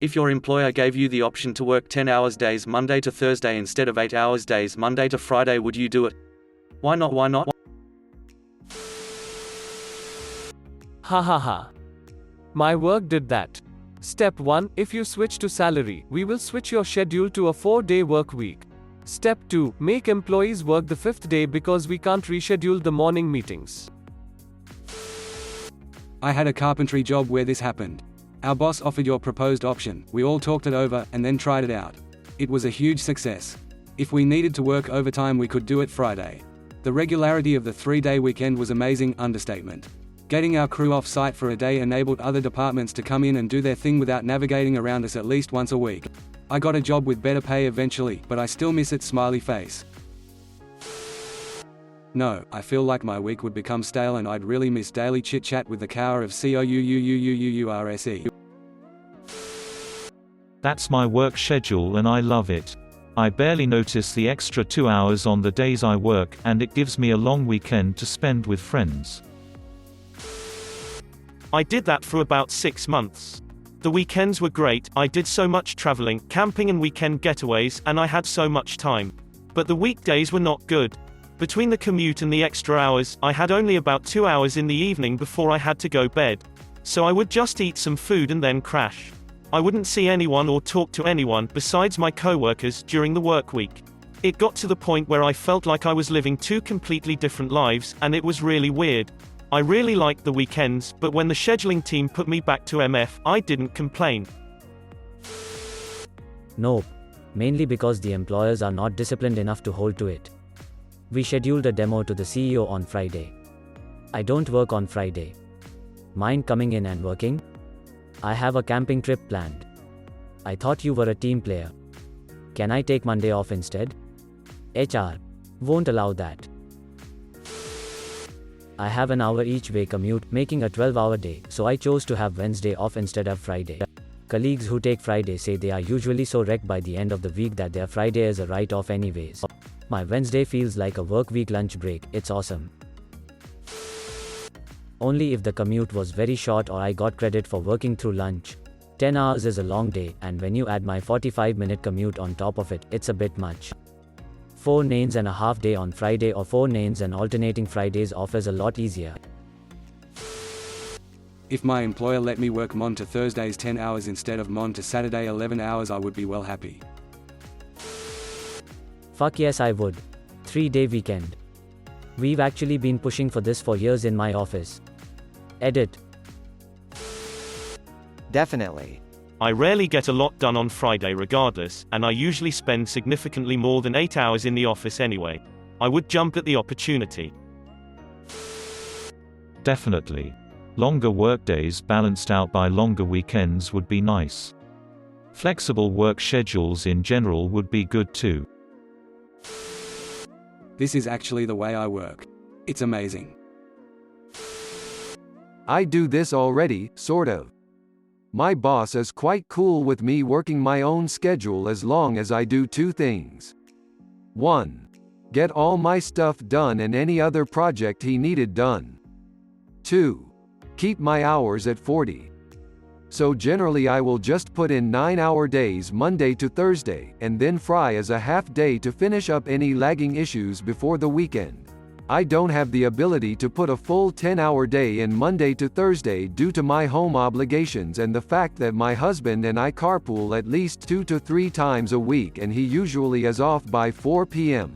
If your employer gave you the option to work 10 hours days Monday to Thursday instead of 8 hours days Monday to Friday, would you do it? Why not? Why not? Ha ha ha. My work did that. Step 1. If you switch to salary, we will switch your schedule to a 4-day work week. Step 2. Make employees work the 5th day because we can't reschedule the morning meetings. I had a carpentry job where this happened. Our boss offered your proposed option, we all talked it over, and then tried it out. It was a huge success. If we needed to work overtime we could do it Friday. The regularity of the 3-day weekend was amazing, understatement. Getting our crew off-site for a day enabled other departments to come in and do their thing without navigating around us at least once a week. I got a job with better pay eventually, but I still miss it, smiley face. No, I feel like my week would become stale and I'd really miss daily chit-chat with the cower of COUUUUUURSE. That's my work schedule and I love it. I barely notice the extra 2 hours on the days I work, and it gives me a long weekend to spend with friends. I did that for about 6 months. The weekends were great, I did so much traveling, camping and weekend getaways, and I had so much time. But the weekdays were not good. Between the commute and the extra hours, I had only about 2 hours in the evening before I had to go bed. So I would just eat some food and then crash. I wouldn't see anyone or talk to anyone besides my coworkers during the work week. It got to the point where I felt like I was living 2 completely different lives, and it was really weird. I really liked the weekends, but when the scheduling team put me back to MF, I didn't complain. Nope. Mainly because the employers are not disciplined enough to hold to it. We scheduled a demo to the CEO on Friday. I don't work on Friday. Mind coming in and working? I have a camping trip planned. I thought you were a team player. Can I take Monday off instead? HR won't allow that. I have an hour each way commute, making a 12-hour day, so I chose to have Wednesday off instead of Friday. Colleagues who take Friday say they are usually so wrecked by the end of the week that their Friday is a write-off anyways. My Wednesday feels like a work week lunch break, it's awesome. Only if the commute was very short or I got credit for working through lunch. 10 hours is a long day, and when you add my 45-minute commute on top of it, it's a bit much. 4 nains and a half day on Friday or 4 nains and alternating Fridays off is a lot easier. If my employer let me work Mon to Thursdays 10 hours instead of Mon to Saturday 11 hours, I would be well happy. Fuck yes I would. 3-day weekend. We've actually been pushing for this for years in my office. Edit. Definitely. I rarely get a lot done on Friday regardless, and I usually spend significantly more than 8 hours in the office anyway. I would jump at the opportunity. Definitely. Longer workdays balanced out by longer weekends would be nice. Flexible work schedules in general would be good too. This is actually the way I work. It's amazing. I do this already, sort of. My boss is quite cool with me working my own schedule as long as I do 2 things. 1. Get all my stuff done and any other project he needed done. 2. Keep my hours at 40. So generally I will just put in 9-hour days Monday to Thursday, and then fry as a half day to finish up any lagging issues before the weekend. I don't have the ability to put a full 10-hour day in Monday to Thursday due to my home obligations and the fact that my husband and I carpool at least 2 to 3 times a week, and he usually is off by 4 p.m.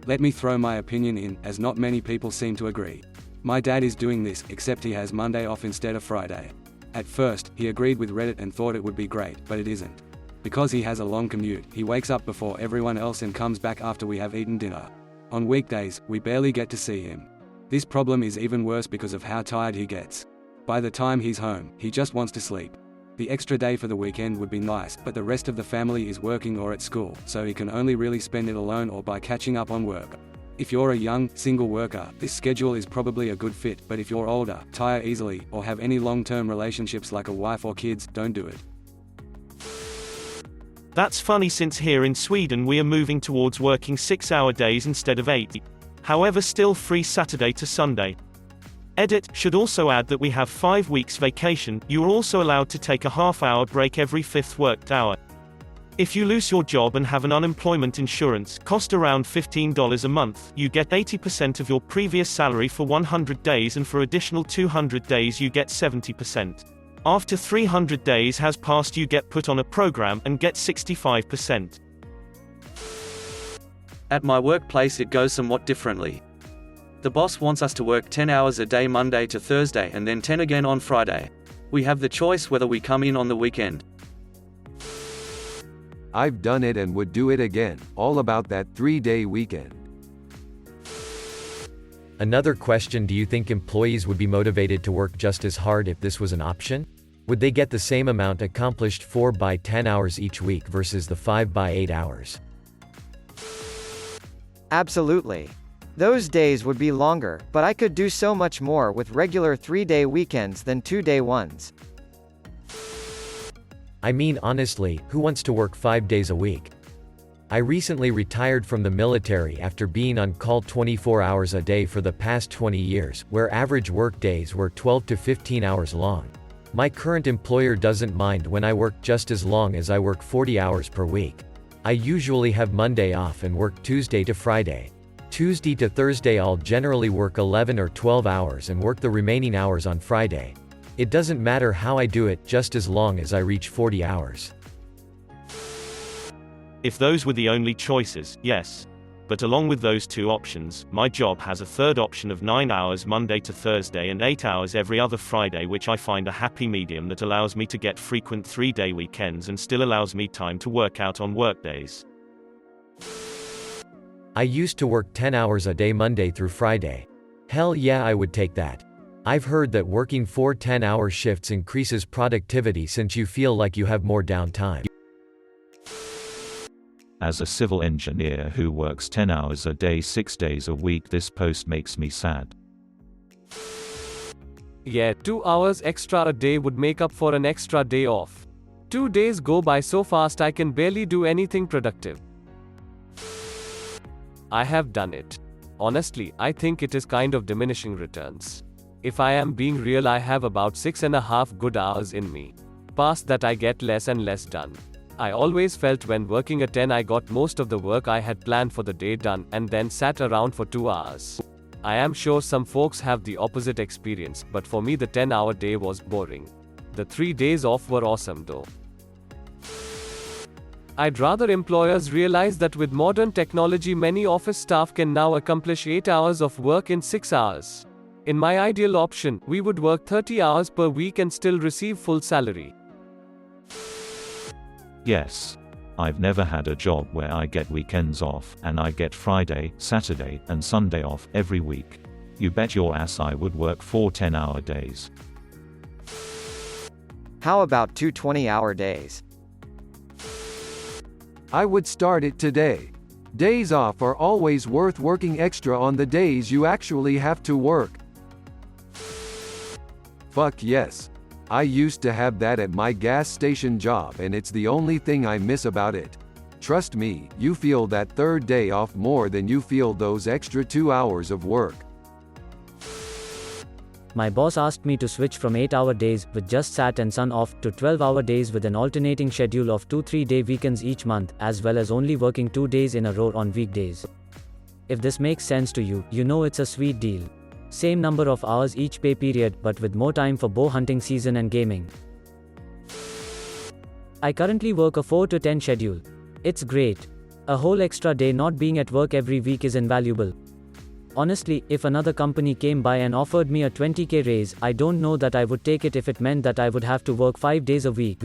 Let me throw my opinion in, as not many people seem to agree. My dad is doing this, except he has Monday off instead of Friday. At first, he agreed with Reddit and thought it would be great, but it isn't. Because he has a long commute, he wakes up before everyone else and comes back after we have eaten dinner. On weekdays, we barely get to see him. This problem is even worse because of how tired he gets. By the time he's home, he just wants to sleep. The extra day for the weekend would be nice, but the rest of the family is working or at school, so he can only really spend it alone or by catching up on work. If you're a young, single worker, this schedule is probably a good fit, but if you're older, tire easily, or have any long-term relationships like a wife or kids, don't do it. That's funny since here in Sweden we are moving towards working 6-hour days instead of 8. However, still free Saturday to Sunday. Edit should also add that we have 5 weeks vacation. You are also allowed to take a half-hour break every 5th worked hour. If you lose your job and have an unemployment insurance, cost around $15 a month, you get 80% of your previous salary for 100 days, and for additional 200 days you get 70%. After 300 days has passed, you get put on a program and get 65%. At my workplace it goes somewhat differently. The boss wants us to work 10 hours a day Monday to Thursday and then 10 again on Friday. We have the choice whether we come in on the weekend. I've done it and would do it again, all about that 3-day weekend. Another question: do you think employees would be motivated to work just as hard if this was an option? Would they get the same amount accomplished 4 by 10 hours each week versus the 5 by 8 hours? Absolutely. Those days would be longer, but I could do so much more with regular 3-day weekends than 2-day ones. I mean, honestly, who wants to work 5 days a week? I recently retired from the military after being on call 24 hours a day for the past 20 years, where average work days were 12 to 15 hours long. My current employer doesn't mind when I work just as long as I work 40 hours per week. I usually have Monday off and work Tuesday to Friday. Tuesday to Thursday I'll generally work 11 or 12 hours and work the remaining hours on Friday. It doesn't matter how I do it, just as long as I reach 40 hours. If those were the only choices, yes. But along with those 2 options, my job has a third option of 9 hours Monday to Thursday and 8 hours every other Friday, which I find a happy medium that allows me to get frequent 3-day weekends and still allows me time to work out on workdays. I used to work 10 hours a day Monday through Friday. Hell yeah, I would take that. I've heard that working 4 10-hour shifts increases productivity since you feel like you have more downtime. As a civil engineer who works 10 hours a day 6 days a week, this post makes me sad. Yeah, 2 hours extra a day would make up for an extra day off. 2 days go by so fast I can barely do anything productive. I have done it. Honestly, I think it is kind of diminishing returns. If I am being real, I have about 6.5 good hours in me. Past that I get less and less done. I always felt when working a 10 I got most of the work I had planned for the day done and then sat around for 2 hours. I am sure some folks have the opposite experience, but for me the 10-hour day was boring. The 3 days off were awesome though. I'd rather employers realize that with modern technology many office staff can now accomplish 8 hours of work in 6 hours. In my ideal option, we would work 30 hours per week and still receive full salary. Yes. I've never had a job where I get weekends off, and I get Friday, Saturday, and Sunday off every week. You bet your ass I would work 4 10-hour days. How about 2 20-hour days? I would start it today. Days off are always worth working extra on the days you actually have to work. Fuck yes. I used to have that at my gas station job and it's the only thing I miss about it. Trust me, you feel that third day off more than you feel those extra 2 hours of work. My boss asked me to switch from 8-hour days, with just Sat and Sun off, to 12-hour days with an alternating schedule of 2 3-day weekends each month, as well as only working 2 days in a row on weekdays. If this makes sense to you, you know it's a sweet deal. Same number of hours each pay period, but with more time for bow hunting season and gaming. I currently work a 4 to 10 schedule. It's great. A whole extra day not being at work every week is invaluable. Honestly, if another company came by and offered me a 20k raise, I don't know that I would take it if it meant that I would have to work 5 days a week.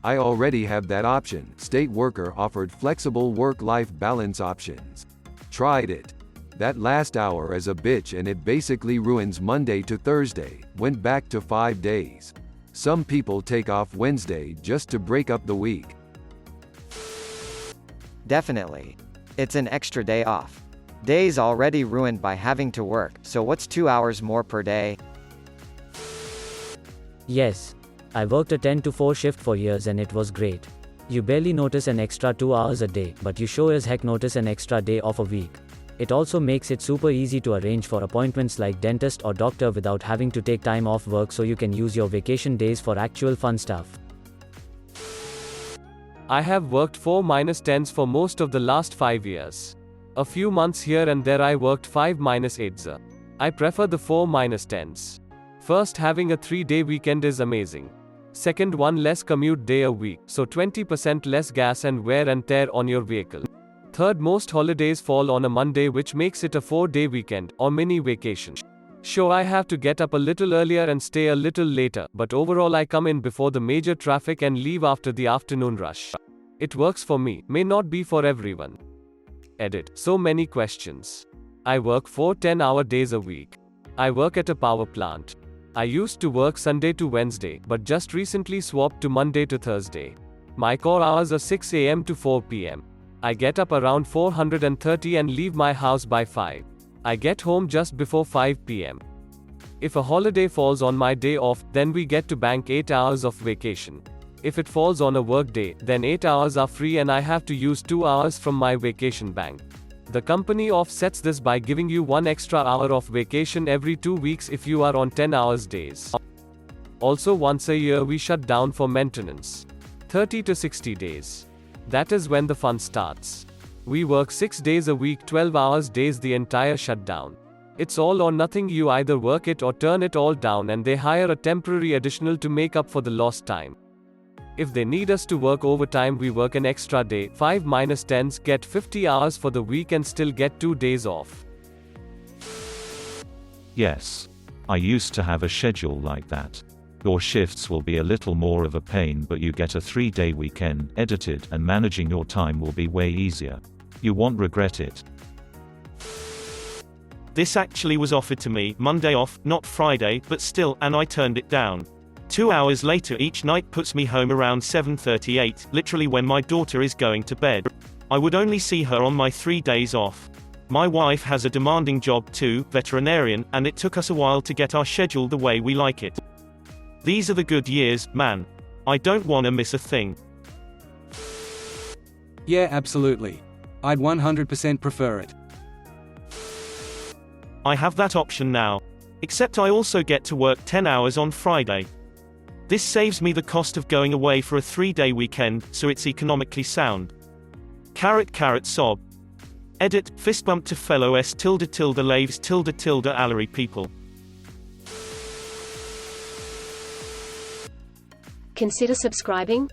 I already have that option. State worker offered flexible work-life balance options. Tried it. That last hour is a bitch and it basically ruins Monday to Thursday. Went back to 5 days. Some people take off Wednesday just to break up the week. Definitely. It's an extra day off. Days already ruined by having to work, so what's 2 hours more per day? Yes. I worked a 10 to 4 shift for years and it was great. You barely notice an extra 2 hours a day, but you sure as heck notice an extra day off a week. It also makes it super easy to arrange for appointments like dentist or doctor without having to take time off work, so you can use your vacation days for actual fun stuff. I have worked 4-10s for most of the last 5 years. A few months here and there I worked 5-8s. I prefer the 4-10s. First, having a 3-day weekend is amazing. Second, one less commute day a week, so 20% less gas and wear and tear on your vehicle. Third, most holidays fall on a Monday, which makes it a 4-day weekend, or mini vacation. Sure, I have to get up a little earlier and stay a little later, but overall I come in before the major traffic and leave after the afternoon rush. It works for me, may not be for everyone. Edit. So many questions. I work 4 10-hour days a week. I work at a power plant. I used to work Sunday to Wednesday, but just recently swapped to Monday to Thursday. My core hours are 6 a.m. to 4 p.m. I get up around 4:30 and leave my house by 5. I get home just before 5 p.m. If a holiday falls on my day off, then we get to bank 8 hours of vacation. If it falls on a work day, then 8 hours are free and I have to use 2 hours from my vacation bank. The company offsets this by giving you 1 extra hour of vacation every 2 weeks if you are on 10 hours days. Also, once a year we shut down for maintenance. 30 to 60 days. That is when the fun starts. We work 6 days a week, 12 hours days the entire shutdown. It's all or nothing, you either work it or turn it all down, and they hire a temporary additional to make up for the lost time. If they need us to work overtime, we work an extra day, 5-10s, get 50 hours for the week and still get 2 days off. Yes. I used to have a schedule like that. Your shifts will be a little more of a pain, but you get a 3-day weekend, edited, and managing your time will be way easier. You won't regret it. This actually was offered to me, Monday off, not Friday, but still, and I turned it down. 2 hours later each night puts me home around 7:38, literally when my daughter is going to bed. I would only see her on my 3 days off. My wife has a demanding job too, veterinarian, and it took us a while to get our schedule the way we like it. These are the good years, man. I don't wanna miss a thing. Yeah, absolutely. I'd 100% prefer it. I have that option now. Except I also get to work 10 hours on Friday. This saves me the cost of going away for a 3-day weekend, so it's economically sound. *sob. Edit, fist bump to fellow s_laves _allery people. Consider subscribing.